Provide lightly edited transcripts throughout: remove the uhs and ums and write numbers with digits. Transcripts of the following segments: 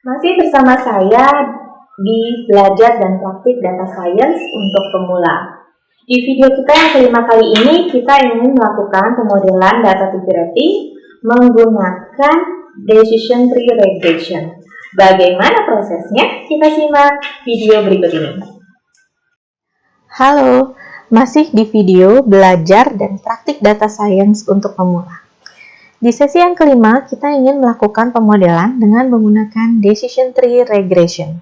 Masih bersama saya di Belajar dan Praktik Data Science untuk Pemula. Di video kita yang kelima kali ini, kita ingin melakukan pemodelan data type rating menggunakan Decision Tree Regression. Bagaimana prosesnya? Kita simak video berikut ini. Halo, masih di video Belajar dan Praktik Data Science untuk Pemula. Di sesi yang kelima, kita ingin melakukan pemodelan dengan menggunakan Decision Tree Regression.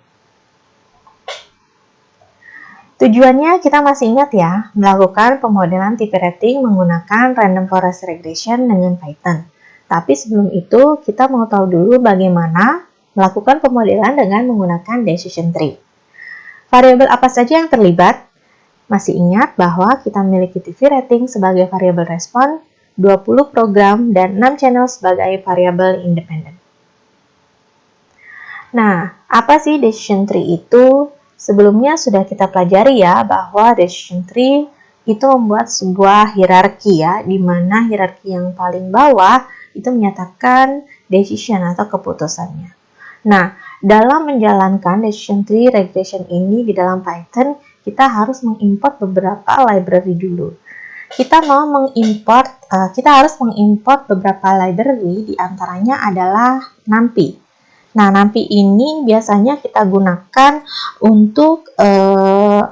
Tujuannya kita masih ingat ya, melakukan pemodelan type rating menggunakan Random Forest Regression dengan Python. Tapi sebelum itu, kita mau tahu dulu bagaimana melakukan pemodelan dengan menggunakan Decision Tree. Variabel apa saja yang terlibat? Masih ingat bahwa kita memiliki type rating sebagai variabel respon, 20 program, dan 6 channel sebagai variabel independen. Nah, apa sih decision tree itu? Sebelumnya sudah kita pelajari ya, bahwa decision tree itu membuat sebuah hierarki ya, di mana hierarki yang paling bawah itu menyatakan decision atau keputusannya. Nah, dalam menjalankan decision tree regression ini di dalam Python, kita harus mengimport beberapa library dulu. Kita harus mengimport beberapa library, diantaranya adalah NumPy. Nah, NumPy ini biasanya kita gunakan untuk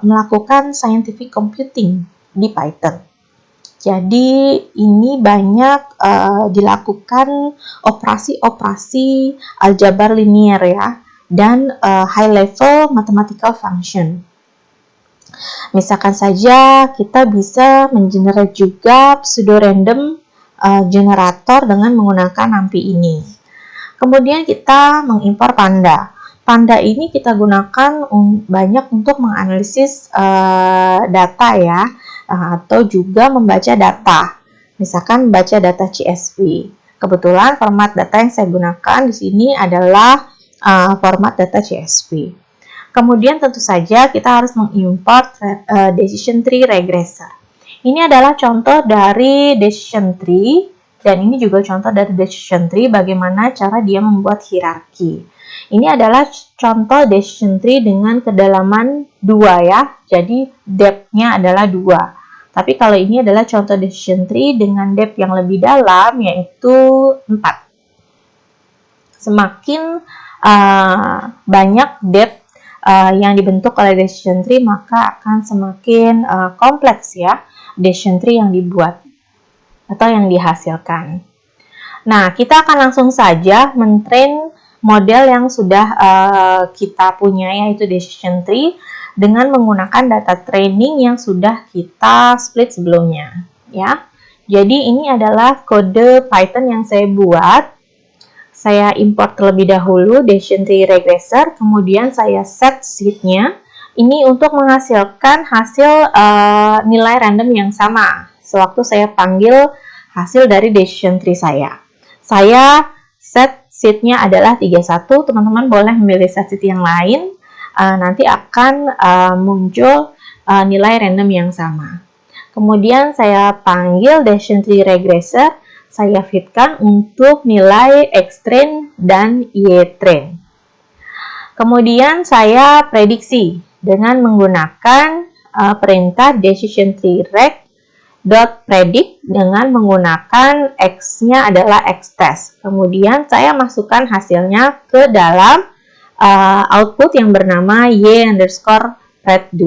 melakukan scientific computing di Python. Jadi, ini banyak dilakukan operasi-operasi aljabar linear ya, dan high level mathematical function. Misalkan saja kita bisa mengenerate juga pseudo-random generator dengan menggunakan NumPy ini. Kemudian kita mengimpor Panda. Panda ini kita gunakan banyak untuk menganalisis data ya, atau juga membaca data. Misalkan membaca data CSV. Kebetulan format data yang saya gunakan di sini adalah format data CSV. Kemudian tentu saja kita harus mengimport decision tree regressor. Ini adalah contoh dari decision tree, dan ini juga contoh dari decision tree bagaimana cara dia membuat hierarki. Ini adalah contoh decision tree dengan kedalaman 2 ya, jadi depth-nya adalah 2. Tapi kalau ini adalah contoh decision tree dengan depth yang lebih dalam, yaitu 4. Semakin banyak depth yang dibentuk oleh decision tree, maka akan semakin kompleks ya decision tree yang dibuat atau yang dihasilkan. Nah, kita akan langsung saja mentrain model yang sudah kita punya, yaitu decision tree, dengan menggunakan data training yang sudah kita split sebelumnya ya. Jadi ini adalah kode Python yang saya buat. Saya import terlebih dahulu decision tree regressor, kemudian saya set seed-nya. Ini untuk menghasilkan hasil nilai random yang sama sewaktu saya panggil hasil dari decision tree saya. Saya set seed-nya adalah 31, teman-teman boleh memilih set seed yang lain, nanti akan muncul nilai random yang sama. Kemudian saya panggil decision tree regressor, saya fitkan untuk nilai X-train dan Y-train. Kemudian saya prediksi dengan menggunakan perintah decision tree reg.predict dengan menggunakan X-nya adalah X-test. Kemudian saya masukkan hasilnya ke dalam output yang bernama Y_red2.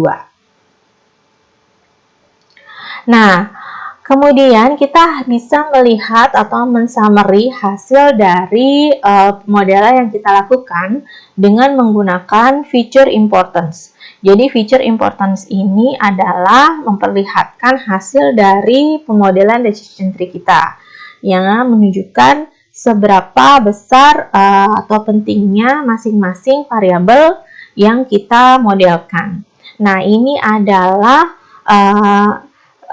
Nah, kemudian kita bisa melihat atau mensummary hasil dari pemodelan yang kita lakukan dengan menggunakan feature importance. Jadi feature importance ini adalah memperlihatkan hasil dari pemodelan decision tree kita yang menunjukkan seberapa besar atau pentingnya masing-masing variabel yang kita modelkan. Nah, ini adalah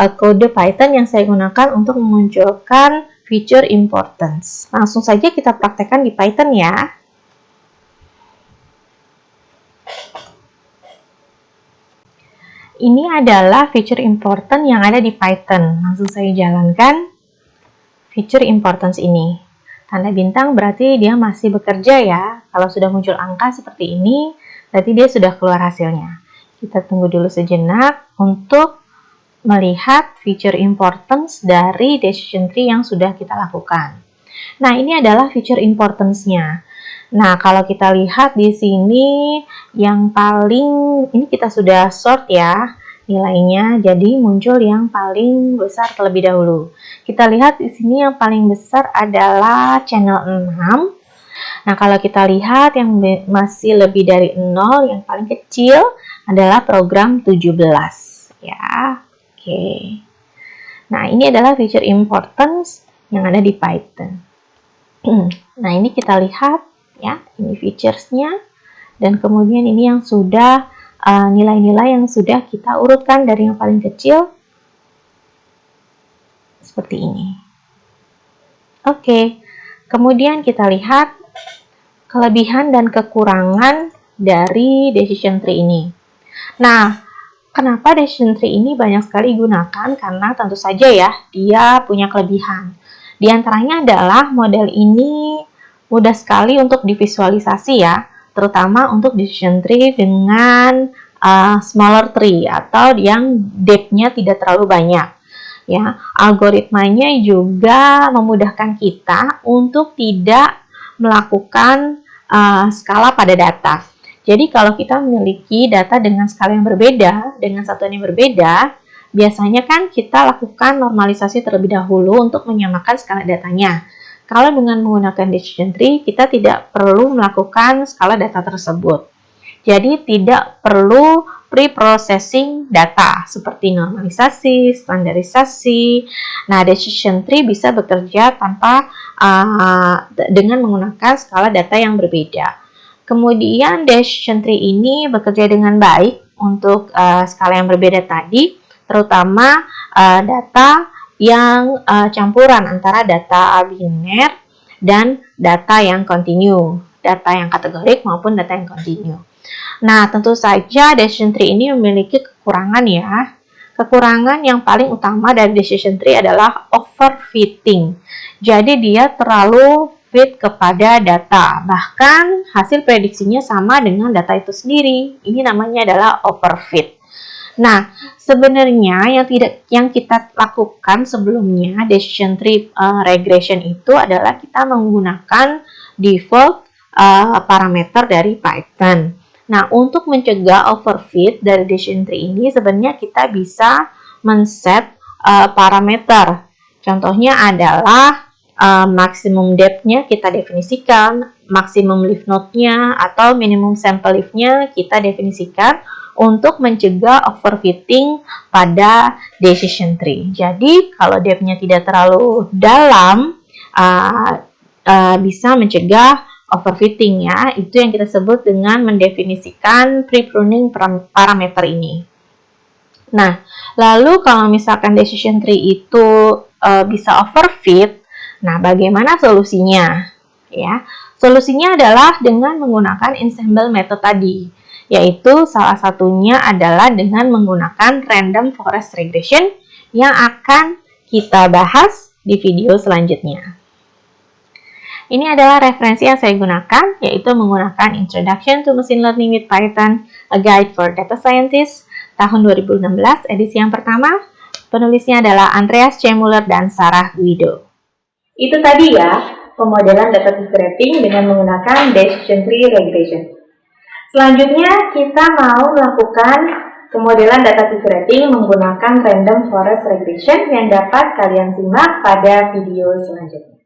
kode Python yang saya gunakan untuk memunculkan feature importance. Langsung saja kita praktekkan di Python ya. Ini adalah feature importance yang ada di Python. Langsung saya jalankan feature importance ini. Tanda bintang berarti dia masih bekerja ya. Kalau sudah muncul angka seperti ini, berarti dia sudah keluar hasilnya. Kita tunggu dulu sejenak untuk melihat feature importance dari decision tree yang sudah kita lakukan. Nah, ini adalah feature importance-nya. Nah, kalau kita lihat di sini yang paling, ini kita sudah sort ya nilainya, jadi muncul yang paling besar terlebih dahulu. Kita lihat di sini yang paling besar adalah channel 6. Nah, kalau kita lihat yang masih lebih dari 0, yang paling kecil adalah program 17 ya. Oke. Nah, ini adalah feature importance yang ada di Python. Nah, ini kita lihat ya, ini features-nya, dan kemudian ini yang sudah nilai-nilai yang sudah kita urutkan dari yang paling kecil seperti ini. Oke, kemudian kita lihat kelebihan dan kekurangan dari decision tree ini. Nah, kenapa decision tree ini banyak sekali digunakan? Karena tentu saja ya, dia punya kelebihan. Di antaranya adalah model ini mudah sekali untuk divisualisasi ya, terutama untuk decision tree dengan smaller tree atau yang depth-nya tidak terlalu banyak. Ya, algoritmanya juga memudahkan kita untuk tidak melakukan skala pada data. Jadi kalau kita memiliki data dengan skala yang berbeda, dengan satuan yang berbeda, biasanya kan kita lakukan normalisasi terlebih dahulu untuk menyamakan skala datanya. Kalau dengan menggunakan decision tree, kita tidak perlu melakukan skala data tersebut. Jadi tidak perlu pre-processing data seperti normalisasi, standarisasi. Nah, decision tree bisa bekerja tanpa dengan menggunakan skala data yang berbeda. Kemudian decision tree ini bekerja dengan baik untuk skala yang berbeda tadi, terutama data yang campuran antara data biner dan data yang continue, data yang kategorik maupun data yang continue. Nah, tentu saja decision tree ini memiliki kekurangan ya. Kekurangan yang paling utama dari decision tree adalah overfitting. Jadi dia terlalu fit kepada data, bahkan hasil prediksinya sama dengan data itu sendiri. Ini namanya adalah overfit. Nah, sebenarnya yang kita lakukan sebelumnya decision tree regression itu adalah kita menggunakan default parameter dari Python. Nah, untuk mencegah overfit dari decision tree ini sebenarnya kita bisa men-set parameter. Contohnya adalah maksimum depth-nya kita definisikan, maksimum leaf node-nya atau minimum sample leaf-nya kita definisikan untuk mencegah overfitting pada decision tree. Jadi, kalau depth-nya tidak terlalu dalam, bisa mencegah overfitting ya. Itu yang kita sebut dengan mendefinisikan pre-pruning parameter ini. Nah, lalu kalau misalkan decision tree itu bisa overfit, nah bagaimana solusinya? Ya, solusinya adalah dengan menggunakan ensemble method tadi, yaitu salah satunya adalah dengan menggunakan random forest regression yang akan kita bahas di video selanjutnya. Ini adalah referensi yang saya gunakan, yaitu menggunakan Introduction to Machine Learning with Python, A Guide for Data Scientists, tahun 2016, edisi yang pertama. Penulisnya adalah Andreas C. Muller dan Sarah Guido. Itu tadi ya, pemodelan data type rating dengan menggunakan decision tree regression. Selanjutnya, kita mau melakukan pemodelan data type rating menggunakan random forest regression yang dapat kalian simak pada video selanjutnya.